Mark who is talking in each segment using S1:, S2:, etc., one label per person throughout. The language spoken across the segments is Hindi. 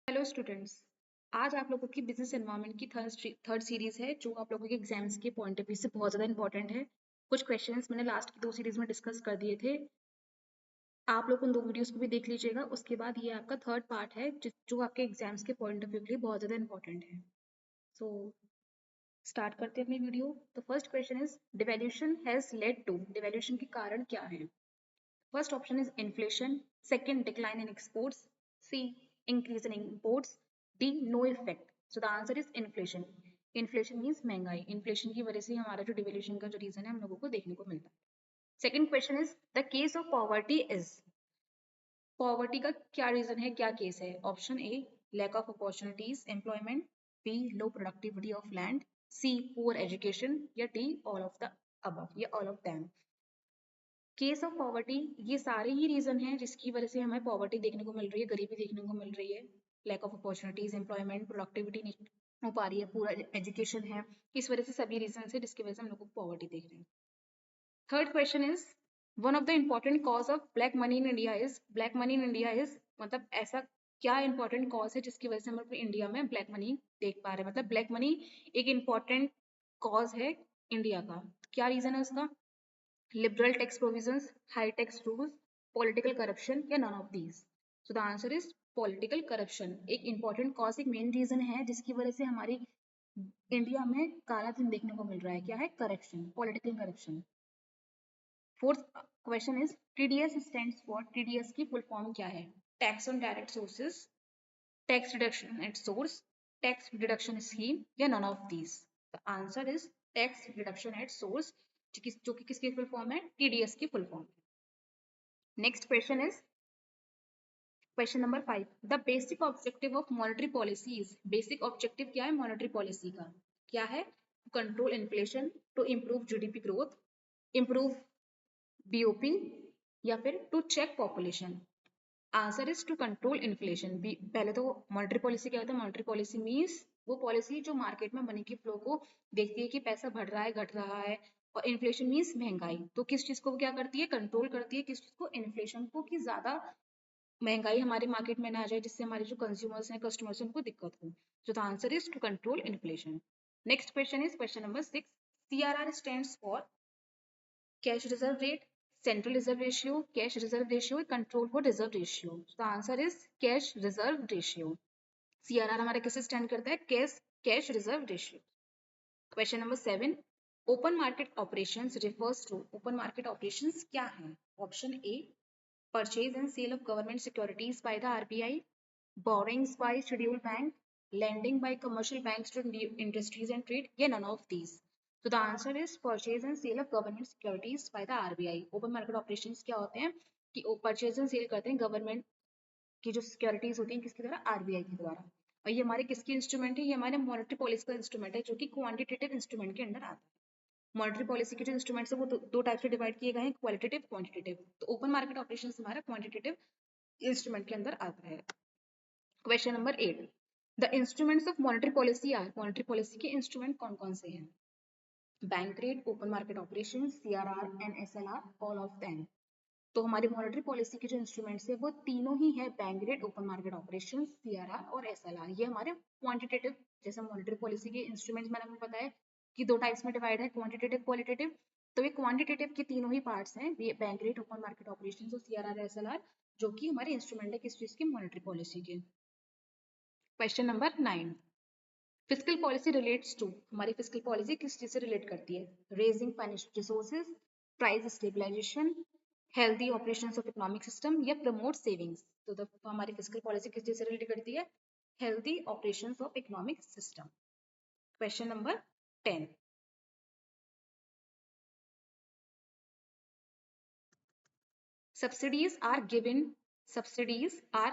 S1: Hello students. आज आप लोगों की बिजनेस एनवायरनमेंट की थर्ड सीरीज है जो आप लोगों के एग्जाम्स के पॉइंट ऑफ व्यू से बहुत ज़्यादा इंपॉर्टेंट है। कुछ क्वेश्चंस मैंने लास्ट की 2 सीरीज में डिस्कस कर दिए थे। आप लोग उन 2 वीडियोस को भी देख लीजिएगा। उसके बाद ये आपका थर्ड पार्ट है जो आपके एग्जाम्स के पॉइंट ऑफ व्यू के लिए बहुत ज़्यादा इंपॉर्टेंट है। सो स्टार्ट करते हैं अपनी वीडियो। तो first question is devaluation has led to, devaluation के कारण क्या है। First option is inflation, second decline in exports, C increase in imports, D no effect. So the answer is inflation. Inflation means महंगाई। इन्फ्लेशन की वजह से हमारा जो डिवैल्यूएशन का जो रीजन है हम लोगों को देखने को मिलता है। Second question is the cause of poverty is, poverty का क्या रीजन है, क्या केस है। Option A lack of opportunities employment, B low productivity of land, C poor education, या D all of the above या all of them. Cause of poverty, ये सारे ही रीजन हैं जिसकी वजह से हमें पॉवर्टी देखने को मिल रही है, गरीबी देखने को मिल रही है। Lack of opportunities, employment, productivity नहीं हो पा रही है, पूरा एजुकेशन है। इस वजह से सभी रीजन है जिसकी वजह से हम लोग को पॉवर्टी देख रहे हैं। Third question is one of the important cause of black money in India is, black money in India is मतलब ऐसा क्या इंपॉर्टेंट कॉज है जिसकी वजह से हम अपने इंडिया में ब्लैक मनी देख पा रहे हैं। मतलब ब्लैक मनी एक इम्पॉर्टेंट कॉज है इंडिया का। क्या रीजन है उसका। liberal tax provisions, high tax rules, political corruption, या none of these. So the answer is political corruption. एक important cause, एक main reason है जिसकी वजह से हमारी इंडिया में काला धन देखने को मिल रहा है। क्या है। Corruption, political corruption. Fourth question is TDS stands for, TDS की फुल फॉर्म क्या है। Tax on direct sources, tax reduction at source, tax deduction scheme, या none of these. The answer is tax deduction at source, जो कि किसकी फुल फॉर्म है, टीडीएस की फुल फॉर्म है। Next question is question number 5, the basic objective of monetary policy is, basic objective क्या है मॉनेटरी पॉलिसी का, क्या है। Control inflation, to improve GDP growth, improve BOP, या फिर to check population. Answer is to control inflation. पहले तो मॉनेटरी पॉलिसी क्या होता है, मॉनेटरी पॉलिसी मीन्स वो पॉलिसी जो मार्केट में मनी की फ्लो को देखती है कि पैसा बढ़ रहा है घट रहा है। और इन्फ्लेशन मीन्स महंगाई, तो किस चीज को क्या करती है, कंट्रोल करती है, किस चीज को, इन्फ्लेशन को, कि ज्यादा महंगाई हमारे मार्केट में ना आ जाए जिससे हमारे जो कंज्यूमर्स हैं, कस्टमर्स हैं, उनको दिक्कत हो। So the answer is to control inflation. Next question is question number 6, CRR stands for cash reserve rate, central reserve ratio, cash reserve ratio, control for reserve ratio. The answer is cash reserve ratio. CRR हमारा किससे स्टैंड करता है, cash reserve ratio. Question number 7, open market operations refers to, open market operations क्या है। Option A purchase and sale of government securities by the RBI, borrowings by scheduled bank, lending by commercial banks to industries and trade, या none of these. So the answer is purchase and sale of government securities by the RBI. Open market operations क्या होते हैं कि परचेज एंड सेल करते हैं गवर्नमेंट की जो सिक्योरिटीज होती हैं किसके द्वारा, आरबीआई के द्वारा। और ये हमारे किसकी इंस्ट्रूमेंट है, ये हमारे मॉनेटरी पॉलिसी का इंस्ट्रूमेंट है जो कि क्वांटिटेटिव इंस्ट्रूमेंट के अंडर आता है। मॉनेटरी पॉलिसी के जो इंस्ट्रूमेंट्स है वो दो टाइप से डिवाइड किए गए हैं, क्वालिटेटिव, क्वांटिटेटिव। तो ओपन मार्केट ऑपरेशन हमारा क्वांटिटेटिव इंस्ट्रूमेंट के अंदर आता है। Question number 8, the instruments of monetary policy are, monetary policy के इंस्ट्रूमेंट कौन कौन से हैं। Bank rate, open market operation, CRR and SLR, all of them. तो हमारी मॉनेटरी पॉलिसी के जो इंस्ट्रूमेंट्स है वो तीनों ही है, bank rate, open market operation, CRR और एसएलआर। ये हमारे क्वांटिटेटिव, जैसे मॉनेटरी पॉलिसी के इंस्ट्रूमेंट्स मैंने आपको बताया कि दो टाइप्स में डिवाइड है, क्वांटिटेटिव, क्वालिटेटिव। तो ये क्वांटिटेटिव के तीनों ही पार्ट्स हैं, bank rate, open market operation और सीआरआर एसएलआर, जो कि हमारे इंस्ट्रूमेंट है किस चीज की, मॉनेटरी पॉलिसी के। Question number 9, fiscal policy relates to, हमारी फिस्कल पॉलिसी किस चीज से रिलेट करती है, raising financial resources, price stabilization, healthy operations of economic system, या प्रमोट सेविंग्स। तो हमारी फिस्कल पॉलिसी किस चीज से रिलेट करती है, healthy operations of economic system. Question number 10, subsidies are given, subsidies are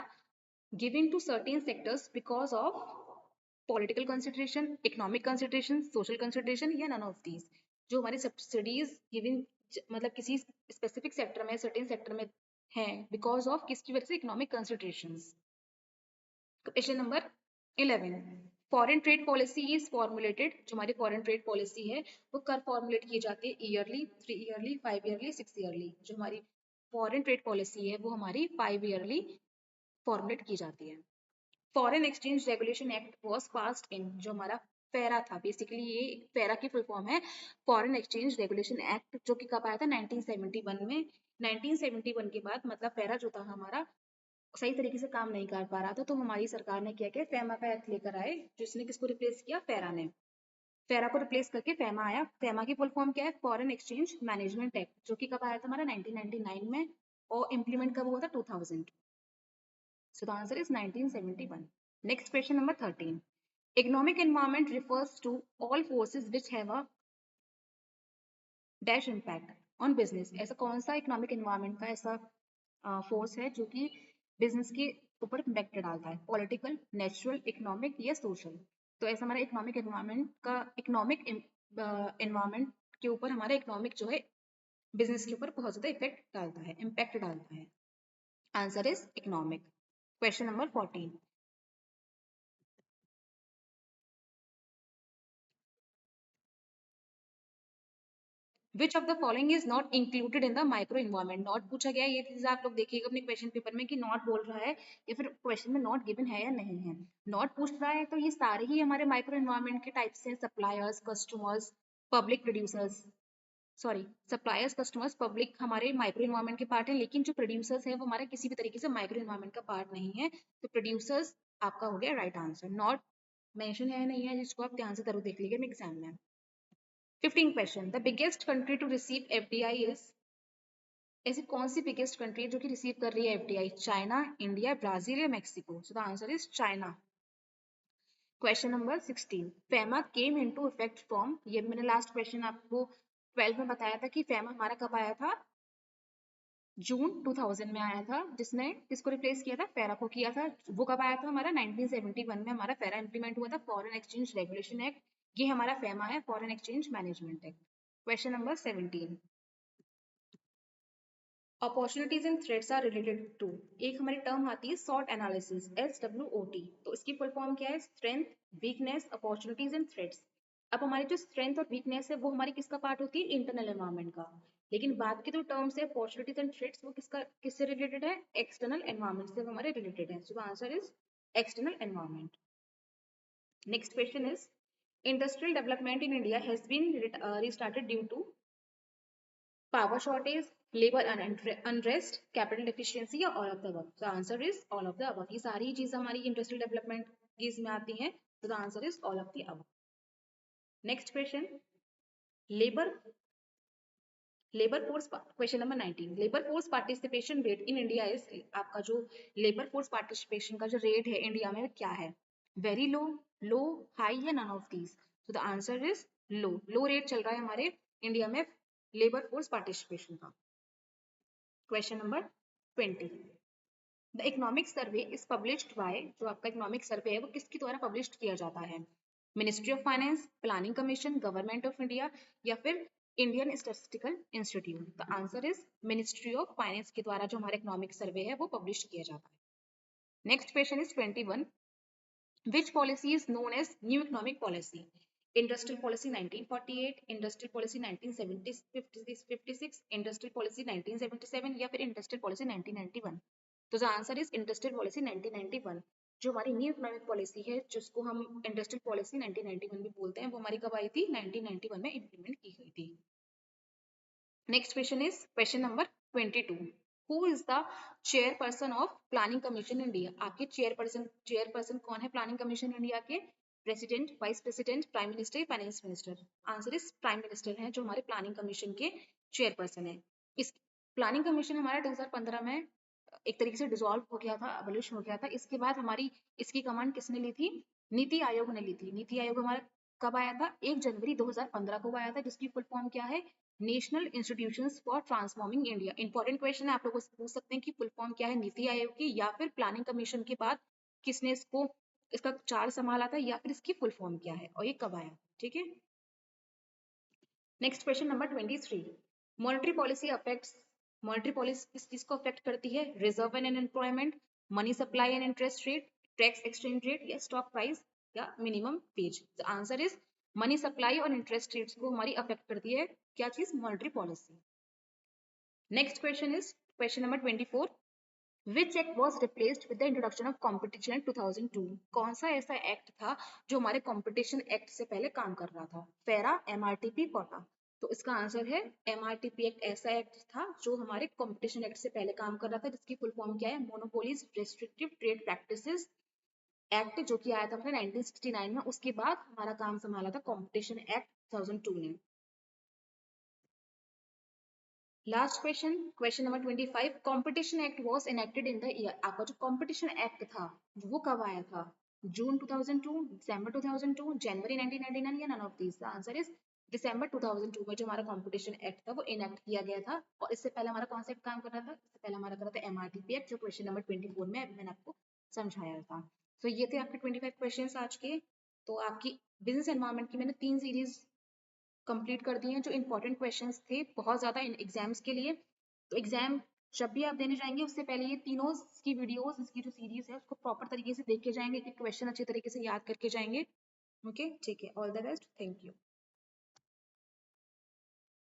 S1: given to certain sectors because of political consideration, economic consideration, social consideration, या none of these। जो हमारी सब्सिडीज गिवन मतलब किसी स्पेसिफिक सेक्टर में, सर्टेन सेक्टर में है बिकॉज ऑफ किसकी वजह से, economic considerations. Question number 11, foreign trade policy is formulated, जो हमारी फॉरेन ट्रेड पॉलिसी है वो कर फॉर्मुलेट की जाती है, ईयरली, 3 ईयरली, 5 ईयरली, 6 ईयरली। जो हमारी फॉरेन ट्रेड पॉलिसी है वो हमारी 5 ईयरली फॉर्मुलेट की जाती है। Foreign exchange regulation act was passed in, जो हमारा फेरा था, बेसिकली ये फेरा की फुल फॉर्म है, फॉरेन एक्सचेंज रेगुलेशन एक्ट, जो कि कब आया था 1971 में। 1971 के बाद मतलब फेरा जो था हमारा सही तरीके से काम नहीं कर पा रहा था, तो हमारी सरकार ने क्या किया, फेमा का एक्ट लेकर आए, जिसने किसको रिप्लेस किया, फेरा ने। फेरा को रिप्लेस करके फेमा आया। फेमा की फुल फॉर्म क्या है, फॉरेन एक्सचेंज मैनेजमेंट एक्ट, जो कि कब आया था हमारा 1999 में, और इम्प्लीमेंट कब हुआ था 2000। So the answer is 1971. Next question number 13. Economic environment refers to all forces which have a dash impact on business. ऐसा कौन सा इकोनॉमिक एनवायरनमेंट का ऐसा फोर्स है जो कि बिजनेस के ऊपर इम्पैक्ट डालता है, पॉलिटिकल, नेचुरल, इकोनॉमिक या सोशल। तो ऐसा हमारा इकोनॉमिक एनवायरनमेंट का इकोनॉमिक एनवायरनमेंट के ऊपर हमारा इकोनॉमिक जो है बिजनेस के ऊपर बहुत ज्यादा इफेक्ट डालता है, इम्पैक्ट डालता है। Answer is economic. Question number 14. Which of the following is not included in the micro environment. Not पूछा गया है, ये चीज आप लोग देखिएगा अपने क्वेश्चन पेपर में कि नॉट बोल रहा है या फिर क्वेश्चन में नॉट गिवन है या नहीं है। नॉट पूछ रहा है तो ये सारे ही हमारे माइक्रो इन्वायरमेंट के टाइप्स हैं, suppliers, customers, public producers, sorry suppliers, customers, public हमारे माइक्रो इन्वायरमेंट के पार्ट है, लेकिन जो प्रोड्यूसर्स है वो हमारे किसी भी तरीके से माइक्रो इन्वायरमेंट का पार्ट नहीं है। तो प्रोड्यूसर्स आपका हो गया राइट आंसर। नॉट मेंशन है नहीं है, जिसको आप ध्यान से जरूर देख लीजिए एग्जाम में। 15 question, the biggest country to receive FDI is. ऐसी कौन सी बिगेस्ट कंट्री है जो कि रिसीव कर रही है एफडीआई, चाइना, इंडिया, ब्राजील या Mexico. So the answer is China. Question number 16, FEMA came into effect from. ये मैंने लास्ट क्वेश्चन आपको 12 में बताया था कि फेमा हमारा कब आया था, जून 2000 में आया था, जिसने किसको रिप्लेस किया था, फेरा को किया था। वो कब आया था हमारा 1971 में हमारा फेरा इंप्लीमेंट हुआ था, फॉरेन एक्सचेंज रेगुलेशन एक्ट। ये हमारा फेमा है, foreign exchange management act. Question number 17, opportunities and threats are related to. एक हमारी टर्म आती है सॉट एनालिसिस, SWOT। तो इसकी फुल फॉर्म क्या है, strength, weakness, opportunities and threats. अब हमारी जो स्ट्रेंथ और वीकनेस है वो हमारी किसका पार्ट होती है, इंटरनल एनवायरनमेंट का। लेकिन बाद की जो टर्म्स है अपॉर्चुनिटीज एंड थ्रेट्स, वो किसका किससे रिलेटेड है, एक्सटर्नल एनवायरनमेंट से हमारे रिलेटेड है। So the answer is external environment. Next question is, industrial development in India has been restarted due to power shortage, labor unrest, capital deficiency या all of the above। The answer is all of the above। ये सारी चीजें हमारी इंडस्ट्रियल डेवलपमेंट की इसमें आती हैं। So the answer is all of the above। Next question, labour labour force, question number 19, labour force participation rate in India is. आपका जो लेबर फोर्स पार्टिसिपेशन का जो रेट है इंडिया में क्या है, वेरी लो, लो, हाई या नन ऑफ दीज। तो the answer is low. Low rate चल रहा है हमारे इंडिया में लेबर फोर्स पार्टिसिपेशन का। Question number 20, the economic survey is published by. जो आपका इकोनॉमिक सर्वे है वो किसके द्वारा पब्लिश किया जाता है, ministry of finance, planning commission, government of India या फिर Indian statistical institute. The answer is ministry of finance के द्वारा जो हमारा इकोनॉमिक सर्वे है वो पब्लिश किया जाता है। Next question is 21, which policy is known as new economic policy, industrial policy 1948, industrial policy 1956, industrial policy 1977 या फिर industrial policy 1991। तो the answer is industrial policy 1991। जो हमारी न्यू इकोनॉमिक पॉलिसी है जिसको हम इंडस्ट्रियल पॉलिसी 1991 भी बोलते हैं, वो हमारी कब आई थी, 1991 में इंप्लीमेंट की गई थी। Next question is question number 22, who is the chairperson of planning commission India. आपके चेयरपर्सन कौन है प्लानिंग कमीशन इंडिया के, president, vice president, prime minister, finance minister. Answer is prime minister है जो हमारे प्लानिंग कमीशन के चेयरपर्सन है। इस प्लानिंग कमीशन हमारा 2015 में एक तरीके से डिसॉल्व हो गया था, अबलिश हो गया था। इसके बाद हमारी इसकी कमांड किसने ली थी, नीति आयोग ने ली थी। नीति आयोग हमारा कब आया था, 1 जनवरी 2015 को आया था, जिसकी फुल फॉर्म क्या है, national institutions for transforming India. Important question है, आप लोगों से पूछ सकते हैं कि फुल फॉर्म क्या है नीति आयोग की, या फिर प्लानिंग कमीशन के बाद किसने इसको इसका चार्ज संभाला था, या फिर इसकी फुल फॉर्म क्या है और ये कब आया। ठीक है। Next question number 23, monetary policy affects. Monetary policy किस चीज को अफेक्ट करती है, reserve and employment, money supply and interest rate, tax exchange rate या स्टॉक प्राइस या minimum wage. The answer is money supply और इंटरेस्ट रेट्स को हमारी अफेक्ट करती है क्या चीज, monetary policy. Next question is question number 24, which act was replaced with the introduction of competition in 2002? कौन सा ऐसा एक्ट था जो हमारे कॉम्पिटिशन एक्ट से पहले काम कर रहा था? फेरा, एमआरटीपी, कोटा। तो इसका आंसर है एमआरटीपी एक्ट। ऐसा एक्ट था जो हमारे कॉम्पिटिशन एक्ट से पहले काम कर रहा था, जिसकी फुल फॉर्म क्या है? Monopolies restrictive trade practices act, जो कि आया था अपने 1969 में। उसके बाद हमारा काम संभाला था कॉम्पिटिशन एक्ट 2002 ने। Last question, question number 25। Competition act was enacted in the year? आपका जो कॉम्पिटिशन एक्ट था वो कब आया था? जून 2002, दिसंबर 2002, जनवरी 1999 या none of these? The answer is December 2002 में जो हमारा कॉम्पिटिशन एक्ट था वो इनेक्ट किया गया था। और इससे पहले हमारा कौन सा एक्ट काम कर रहा था? इससे पहले हमारा कर रहा था एमआरटीपी एक्ट, जो क्वेश्चन नंबर 24 में मैंने आपको समझाया था। तो ये थे आपके 25 क्वेश्चन आज के। तो आपकी बिजनेस एनवायरनमेंट की मैंने 3 सीरीज कंप्लीट कर दिए हैं, जो इंपॉर्टेंट क्वेश्चंस थे बहुत ज़्यादा इन एग्जाम्स के लिए। तो एग्जाम जब भी आप देने जाएंगे उससे पहले ये तीनों की वीडियोस, इसकी जो सीरीज है उसको प्रॉपर तरीके से देख के जाएंगे, कि क्वेश्चन अच्छे तरीके से याद करके जाएंगे। ओके, ठीक है, all the best, thank you.